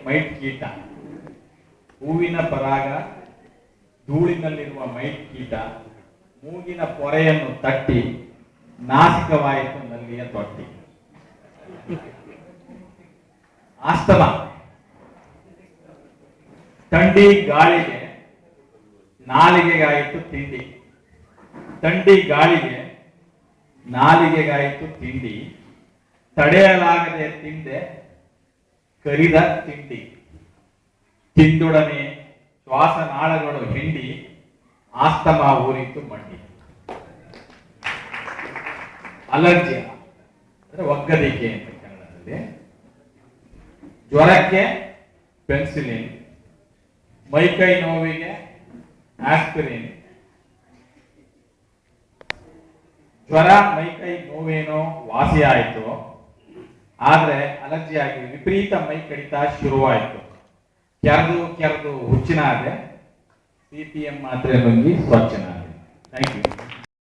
Mite ಕೀಟ, ಹೂವಿನ ಪರಾಗ, ಧೂಳಿನಲ್ಲಿರುವ ಮೈಟ್ ಕೀಟ ಮೂಗಿನ ಪೊರೆಯನ್ನು ತಟ್ಟಿ ನಾಸಿಕವಾಯಿತು ನಲ್ಲಿಯ ತೊಟ್ಟಿ. ಆಸ್ತಮ, ಥಂಡಿ ಗಾಳಿಗೆ ನಾಲಿಗೆಗಾಯಿತು ತಿಂಡಿ, ಥಂಡಿ ಗಾಳಿಗೆ ನಾಲಿಗೆಗಾಯಿತು ತಿಂಡಿ, ತಡೆಯಲಾಗದೆ ತಿಂದೆ ಕರಿದ ತಿಂಡಿ, ತಿಂದೊಡನೆ ಶ್ವಾಸನಾಳಗಳು ಹಿಂಡಿ, ಆಸ್ತಮ ಊರಿತು ಮಂಡಿ. ಅಲರ್ಜಿ ಅಂದ್ರೆ ಒಗ್ಗದಿಕೆ ಅಂತ ಕನ್ನಡದಲ್ಲಿ. ಜ್ವರಕ್ಕೆ ಪೆನ್ಸಿಲಿನ್, ಮೈಕೈ ನೋವಿಗೆ ಆಸ್ಪಿರಿನ್. ಜ್ವರ ಮೈಕೈ ನೋವೇನೋ ವಾಸಿ ಆಯಿತು, ಆದ್ರೆ ಅಲರ್ಜಿ ಆಗಿ ವಿಪರೀತ ಮೈ ಕಡಿತ ಶುರುವಾಯಿತು. ಕೆರೆದು ಹುಚ್ಚಿನಾದೆ, CPM ಮಾತ್ರೆ ನುಂಗಿ ಸ್ವಚ್ಛನಾದೆ. Thank you.